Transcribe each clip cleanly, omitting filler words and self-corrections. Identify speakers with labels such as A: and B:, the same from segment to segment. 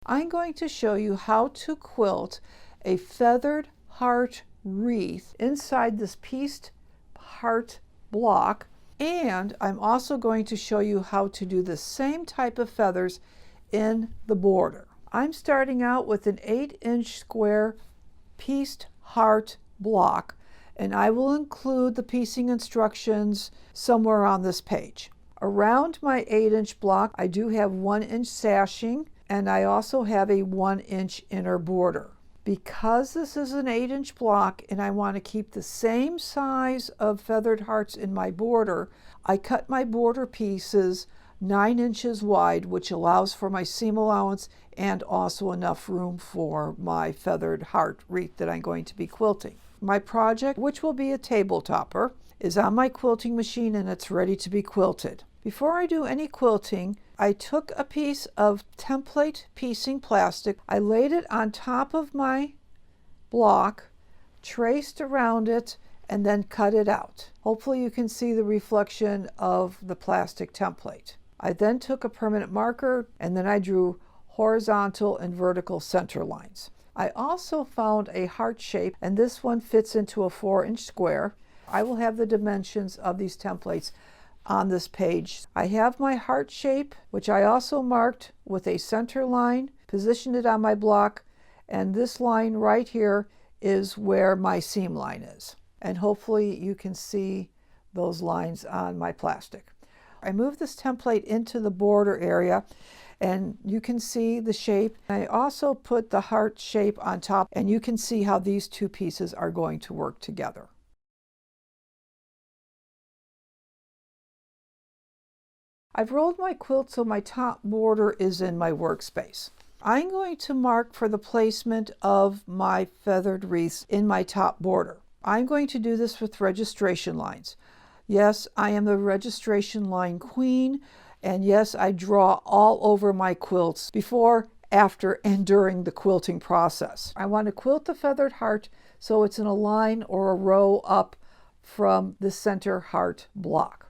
A: I'm going to show you how to quilt a feathered heart wreath inside this pieced heart block, and I'm also going to show you how to do the same type of feathers in the border. I'm starting out with an 8-inch square pieced heart block, and I will include the piecing instructions somewhere on this page. Around my 8-inch block, I do have 1-inch sashing, and I also have a 1-inch inner border. Because this is an 8-inch block and I want to keep the same size of feathered hearts in my border, I cut my border pieces 9 inches wide, which allows for my seam allowance and also enough room for my feathered heart wreath that I'm going to be quilting. My project, which will be a table topper, is on my quilting machine and it's ready to be quilted. Before I do any quilting, I took a piece of template piecing plastic, I laid it on top of my block, traced around it, and then cut it out. Hopefully you can see the reflection of the plastic template. I then took a permanent marker and then I drew horizontal and vertical center lines. I also found a heart shape, and this one fits into a 4-inch square. I will have the dimensions of these templates on this page. I have my heart shape, which I also marked with a center line, positioned it on my block, and this line right here is where my seam line is. And hopefully you can see those lines on my plastic. I moved this template into the border area and you can see the shape. I also put the heart shape on top, and you can see how these two pieces are going to work together. I've rolled my quilt so my top border is in my workspace. I'm going to mark for the placement of my feathered wreaths in my top border. I'm going to do this with registration lines. Yes, I am the registration line queen, and yes, I draw all over my quilts before, after, and during the quilting process. I want to quilt the feathered heart so it's in a line or a row up from the center heart block.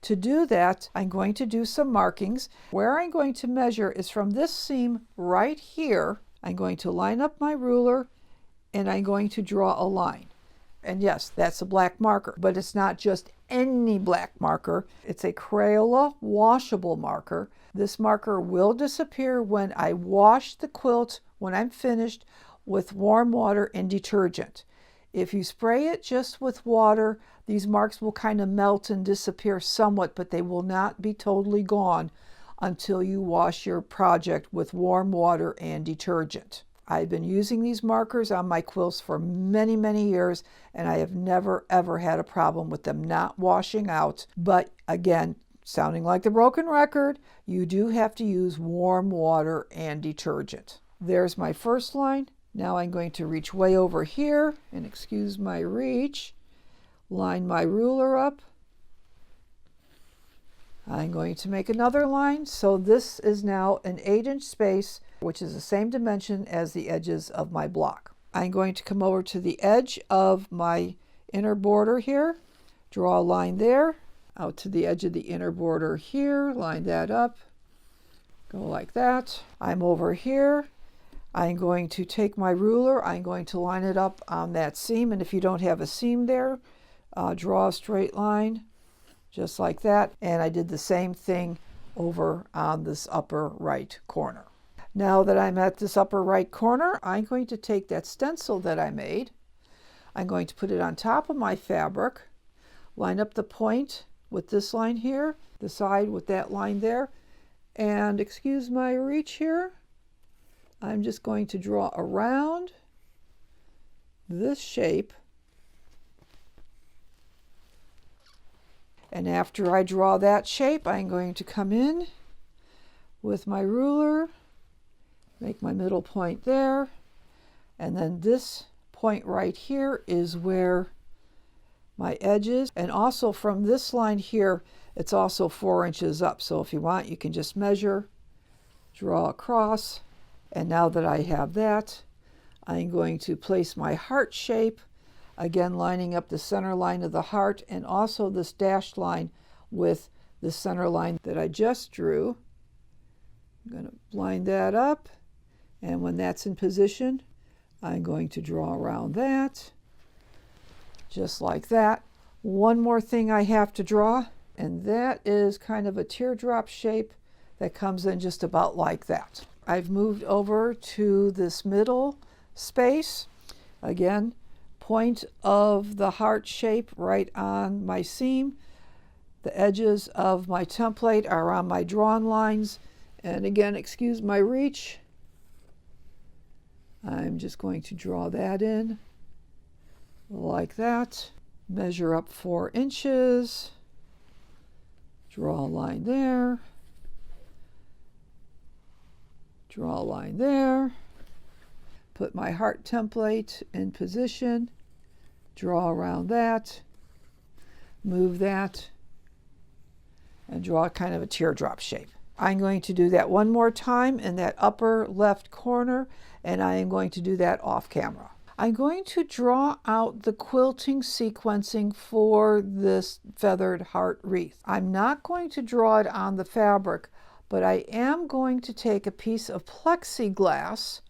A: To do that, I'm going to do some markings. Where I'm going to measure is from this seam right here. I'm going to line up my ruler and I'm going to draw a line. And yes, that's a black marker, but it's not just any black marker. It's a Crayola washable marker. This marker will disappear when I wash the quilt, when I'm finished, with warm water and detergent. If you spray it just with water, these marks will kind of melt and disappear somewhat, but they will not be totally gone until you wash your project with warm water and detergent. I've been using these markers on my quilts for many, many years, and I have never ever had a problem with them not washing out. But again, sounding like the broken record, you do have to use warm water and detergent. There's my first line. Now I'm going to reach way over here, and excuse my reach, line my ruler up. I'm going to make another line. So this is now an 8-inch space, which is the same dimension as the edges of my block. I'm going to come over to the edge of my inner border here, draw a line there, out to the edge of the inner border here, line that up, go like that. I'm over here. I'm going to take my ruler, I'm going to line it up on that seam, and if you don't have a seam there, draw a straight line, just like that. And I did the same thing over on this upper right corner. Now that I'm at this upper right corner, I'm going to take that stencil that I made, I'm going to put it on top of my fabric, line up the point with this line here, the side with that line there, and excuse my reach here, I'm just going to draw around this shape. And after I draw that shape, I'm going to come in with my ruler, make my middle point there, and then this point right here is where my edge is. And also from this line here, it's also 4 inches up. So if you want, you can just measure, draw across. And now that I have that, I'm going to place my heart shape, again lining up the center line of the heart and also this dashed line with the center line that I just drew. I'm going to line that up And when that's in position, I'm going to draw around that, just like that. One more thing I have to draw, and that is kind of a teardrop shape that comes in just about like that. I've moved over to this middle space. Again, point of the heart shape right on my seam. The edges of my template are on my drawn lines. And again, excuse my reach. I'm just going to draw that in like that. Measure up 4 inches. Draw a line there. Draw a line there. Put my heart template in position. Draw around that. Move that. And draw kind of a teardrop shape. I'm going to do that one more time in that upper left corner, and I am going to do that off camera. I'm going to draw out the quilting sequencing for this feathered heart wreath. I'm not going to draw it on the fabric, but I am going to take a piece of plexiglass,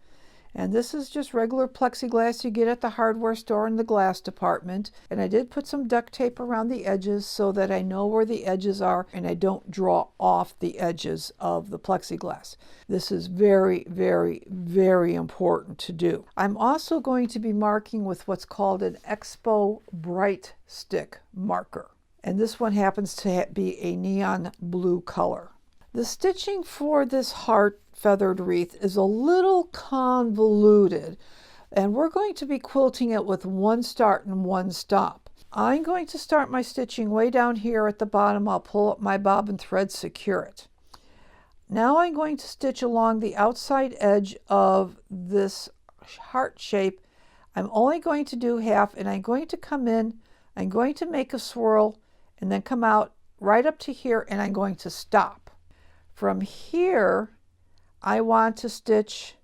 A: and this is just regular plexiglass you get at the hardware store in the glass department. And I did put some duct tape around the edges so that I know where the edges are and I don't draw off the edges of the plexiglass. This is very, very, very important to do. I'm also going to be marking with what's called an Expo Bright Stick marker. And this one happens to be a neon blue color. The stitching for this heart feathered wreath is a little convoluted, and we're going to be quilting it with one start and one stop. I'm going to start my stitching way down here at the bottom. I'll pull up my bobbin thread, secure it. Now I'm going to stitch along the outside edge of this heart shape. I'm only going to do half, and I'm going to come in, I'm going to make a swirl, and then come out right up to here, and I'm going to stop. From here, I want to stitch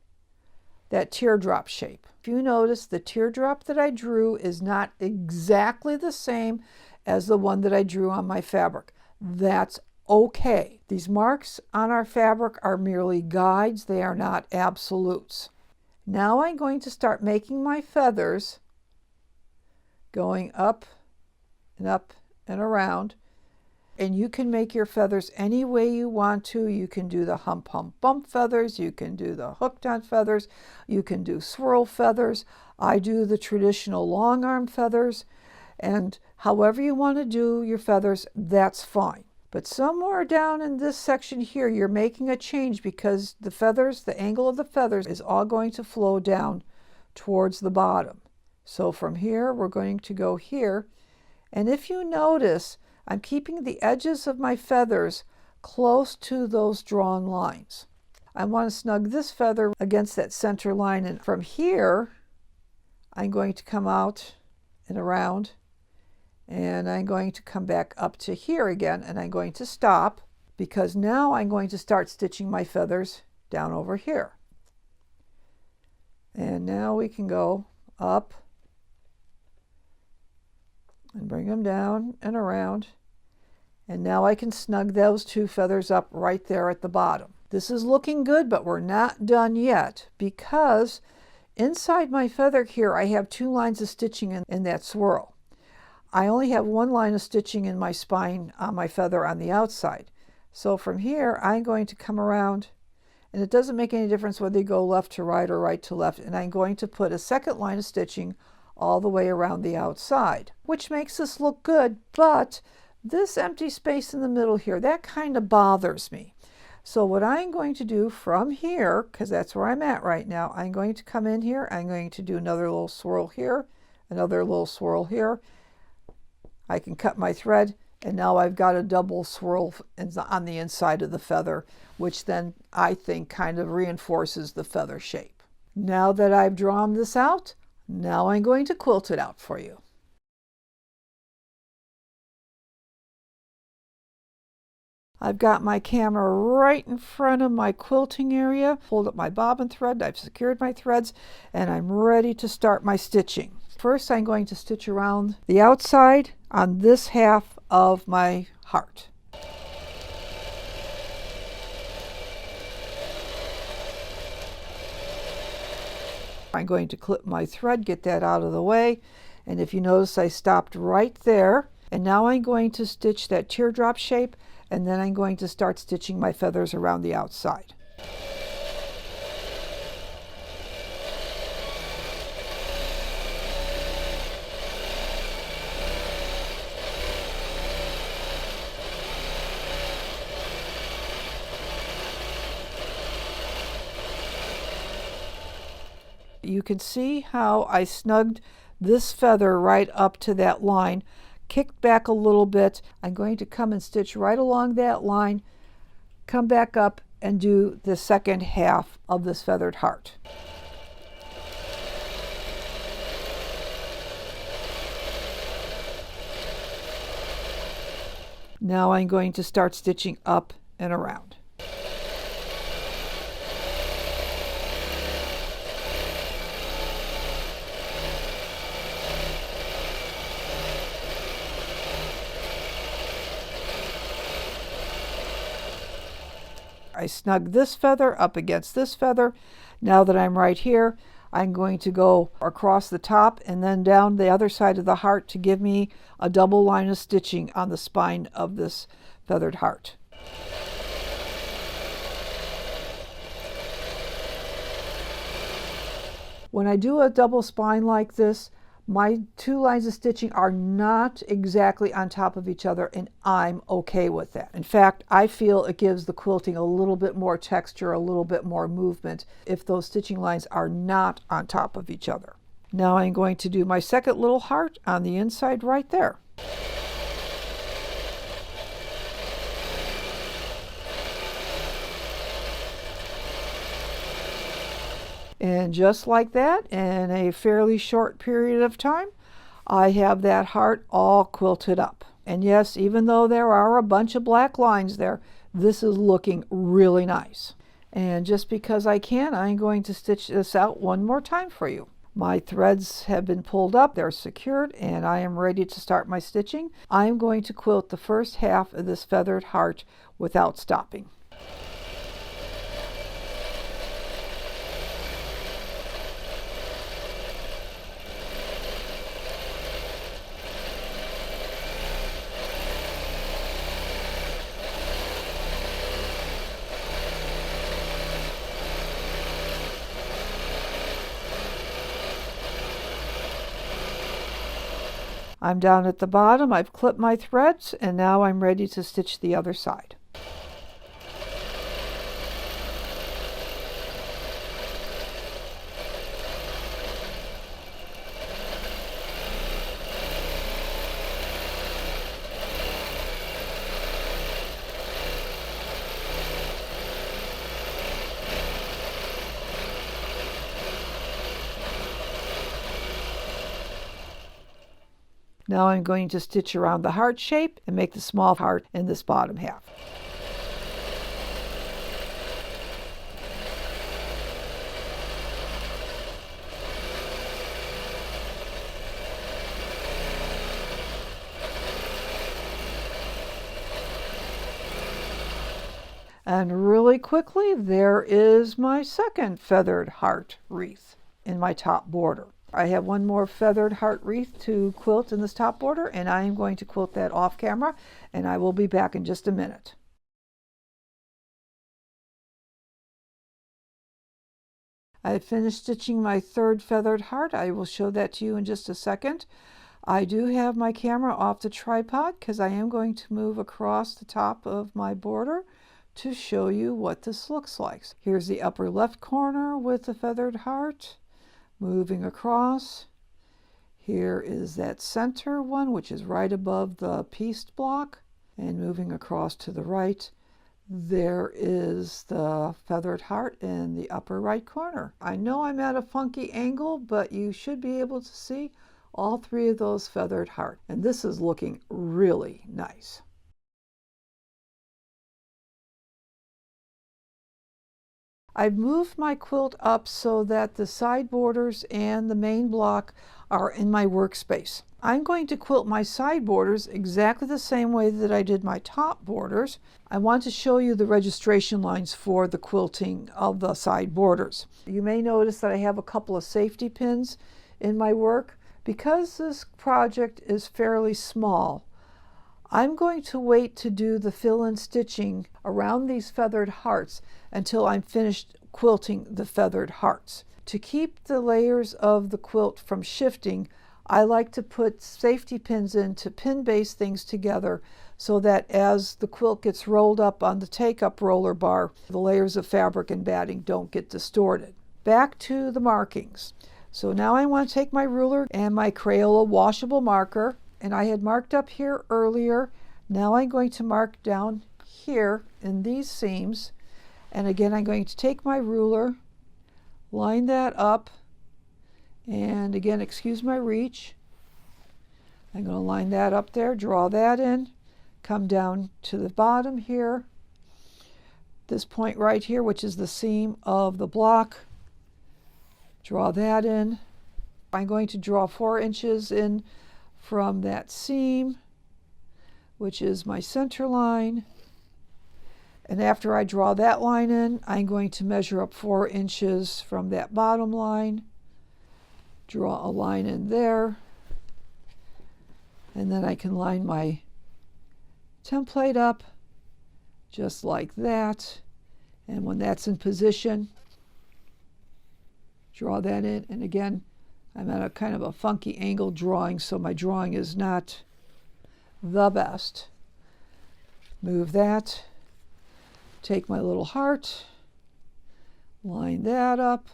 A: that teardrop shape. If you notice, the teardrop that I drew is not exactly the same as the one that I drew on my fabric. That's okay. These marks on our fabric are merely guides. They are not absolutes. Now I'm going to start making my feathers, going up and around. And you can make your feathers any way you want to. You can do the hump, hump, bump feathers. You can do the hooked on feathers. You can do swirl feathers. I do the traditional long arm feathers. And however you want to do your feathers, that's fine. But somewhere down in this section here, you're making a change because the feathers, the angle of the feathers is all going to flow down towards the bottom. So from here, we're going to go here. And if you notice, I'm keeping the edges of my feathers close to those drawn lines. I want to snug this feather against that center line, and from here I'm going to come out and around, and I'm going to come back up to here again, and I'm going to stop because now I'm going to start stitching my feathers down over here. And now we can go up and bring them down and around. And now I can snug those two feathers up right there at the bottom. This is looking good, but we're not done yet because inside my feather here, I have 2 lines of stitching in that swirl. I only have 1 line of stitching in my spine on my feather on the outside. So from here, I'm going to come around, and it doesn't make any difference whether you go left to right or right to left, and I'm going to put a 2nd line of stitching all the way around the outside, which makes this look good, but this empty space in the middle here, that kind of bothers me. So what I'm going to do from here, because that's where I'm at right now, I'm going to come in here, I'm going to do another little swirl here, another little swirl here. I can cut my thread, and now I've got a double swirl on the inside of the feather, which then I think kind of reinforces the feather shape. Now that I've drawn this out, now I'm going to quilt it out for you. I've got my camera right in front of my quilting area, pulled up my bobbin thread, I've secured my threads, and I'm ready to start my stitching. First, I'm going to stitch around the outside on this half of my heart. I'm going to clip my thread, get that out of the way. And if you notice, I stopped right there. And now I'm going to stitch that teardrop shape, and then I'm going to start stitching my feathers around the outside. You can see how I snugged this feather right up to that line, kicked back a little bit. I'm going to come and stitch right along that line, come back up and do the second half of this feathered heart. Now I'm going to start stitching up and around. I snug this feather up against this feather. Now that I'm right here, I'm going to go across the top and then down the other side of the heart to give me a double line of stitching on the spine of this feathered heart. When I do a double spine like this, my two lines of stitching are not exactly on top of each other, and I'm okay with that. In fact, I feel it gives the quilting a little bit more texture, a little bit more movement if those stitching lines are not on top of each other. Now I'm going to do my second little heart on the inside right there. And just like that, in a fairly short period of time, I have that heart all quilted up. And yes, even though there are a bunch of black lines there, this is looking really nice. And just because I can, I'm going to stitch this out one more time for you. My threads have been pulled up, they're secured, and I am ready to start my stitching. I'm going to quilt the first half of this feathered heart without stopping. I'm down at the bottom, I've clipped my threads, and now I'm ready to stitch the other side. Now I'm going to stitch around the heart shape and make the small heart in this bottom half. And really quickly, there is my second feathered heart wreath in my top border. I have one more feathered heart wreath to quilt in this top border, and I am going to quilt that off camera, and I will be back in just a minute. I finished stitching my third feathered heart. I will show that to you in just a second. I do have my camera off the tripod because I am going to move across the top of my border to show you what this looks like. Here's the upper left corner with the feathered heart. Moving across, here is that center one, which is right above the pieced block, and moving across to the right, there is the feathered heart in the upper right corner. I know I'm at a funky angle, but you should be able to see all three of those feathered hearts, and this is looking really nice. I've moved my quilt up so that the side borders and the main block are in my workspace. I'm going to quilt my side borders exactly the same way that I did my top borders. I want to show you the registration lines for the quilting of the side borders. You may notice that I have a couple of safety pins in my work. Because this project is fairly small, I'm going to wait to do the fill-in stitching around these feathered hearts until I'm finished quilting the feathered hearts. To keep the layers of the quilt from shifting, I like to put safety pins in to pin base things together so that as the quilt gets rolled up on the take-up roller bar, the layers of fabric and batting don't get distorted. Back to the markings. So now I want to take my ruler and my Crayola washable marker, and I had marked up here earlier. Now I'm going to mark down here in these seams, and again I'm going to take my ruler, line that up, and again, excuse my reach, I'm going to line that up there, draw that in, come down to the bottom here, this point right here, which is the seam of the block, draw that in. I'm going to draw 4 inches in from that seam, which is my center line. And after I draw that line in, I'm going to measure up 4 inches from that bottom line, draw a line in there, and then I can line my template up just like that. And when that's in position, draw that in. And again, I'm at a kind of a funky angle drawing, so my drawing is not the best. Move that, take my little heart, line that up,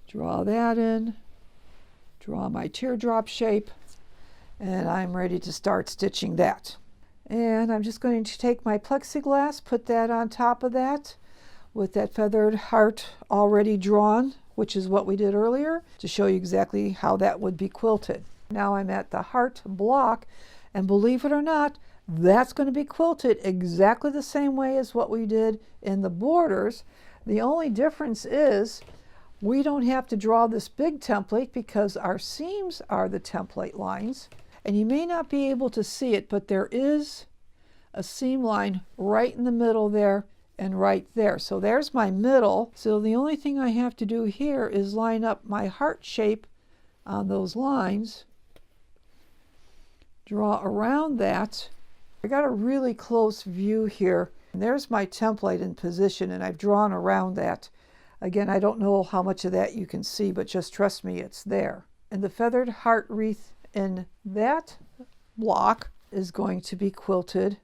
A: draw that in, draw my teardrop shape, and I'm ready to start stitching that. And I'm just going to take my plexiglass, put that on top of that with that feathered heart already drawn, which is what we did earlier, to show you exactly how that would be quilted. Now I'm at the heart block, and believe it or not, that's going to be quilted exactly the same way as what we did in the borders. The only difference is we don't have to draw this big template because our seams are the template lines. And you may not be able to see it, but there is a seam line right in the middle there and right there. So there's my middle. So the only thing I have to do here is line up my heart shape on those lines, draw around that. I got a really close view here. And there's my template in position, and I've drawn around that. Again, I don't know how much of that you can see, but just trust me, it's there. And the feathered heart wreath in that block is going to be quilted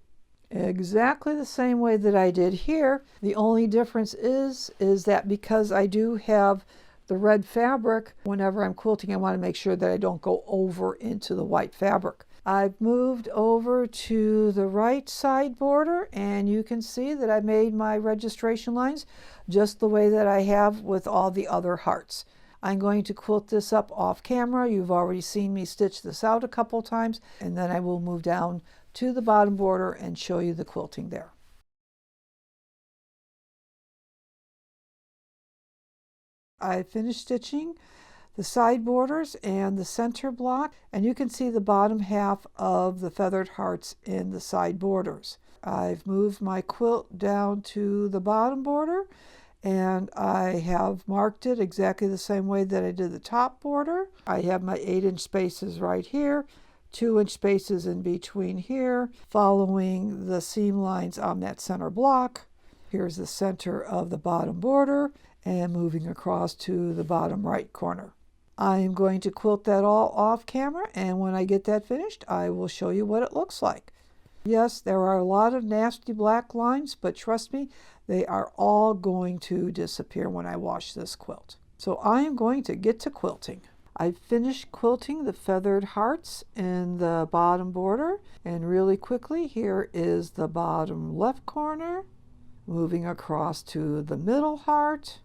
A: exactly the same way that I did here. The only difference is that because I do have the red fabric, whenever I'm quilting, I want to make sure that I don't go over into the white fabric. I've moved over to the right side border, and you can see that I made my registration lines just the way that I have with all the other hearts. I'm going to quilt this up off camera. You've already seen me stitch this out a couple times, and then I will move down to the bottom border and show you the quilting there. I finished stitching the side borders and the center block, and you can see the bottom half of the feathered hearts in the side borders. I've moved my quilt down to the bottom border, and I have marked it exactly the same way that I did the top border. I have my 8-inch spaces right here, 2-inch spaces in between here, following the seam lines on that center block. Here's the center of the bottom border, and moving across to the bottom right corner. I am going to quilt that all off camera, and when I get that finished, I will show you what it looks like. Yes, there are a lot of nasty black lines, but trust me, they are all going to disappear when I wash this quilt. So I am going to get to quilting. I've finished quilting the feathered hearts in the bottom border, and really quickly, here is the bottom left corner, moving across to the middle heart,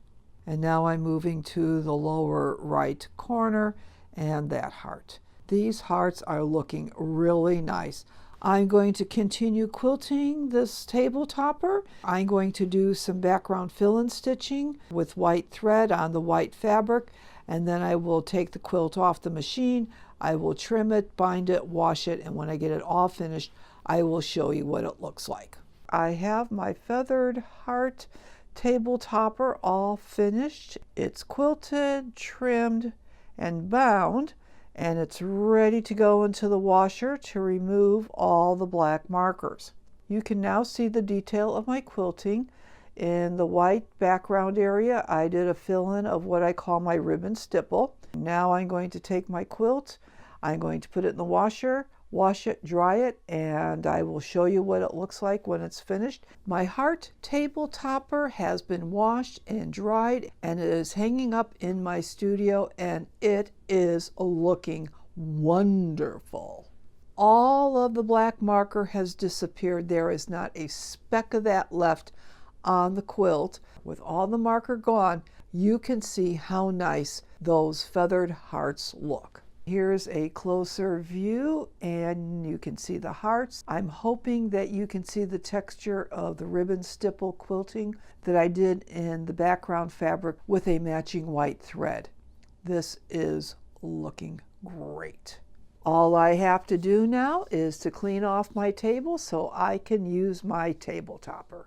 A: and now I'm moving to the lower right corner and that heart. These hearts are looking really nice. I'm going to continue quilting this table topper. I'm going to do some background fill-in stitching with white thread on the white fabric, and then I will take the quilt off the machine. I will trim it, bind it, wash it, and when I get it all finished, I will show you what it looks like. I have my feathered heart table topper all finished. It's quilted, trimmed, and bound, and it's ready to go into the washer to remove all the black markers. You can now see the detail of my quilting. In the white background area, I did a fill-in of what I call my ribbon stipple. Now I'm going to take my quilt, I'm going to put it in the washer, wash it, dry it, and I will show you what it looks like when it's finished. My heart table topper has been washed and dried, and it is hanging up in my studio, and it is looking wonderful. All of the black marker has disappeared. There is not a speck of that left on the quilt. With all the marker gone, you can see how nice those feathered hearts look. Here's a closer view, and you can see the hearts. I'm hoping that you can see the texture of the ribbon stipple quilting that I did in the background fabric with a matching white thread. This is looking great. All I have to do now is to clean off my table so I can use my table topper.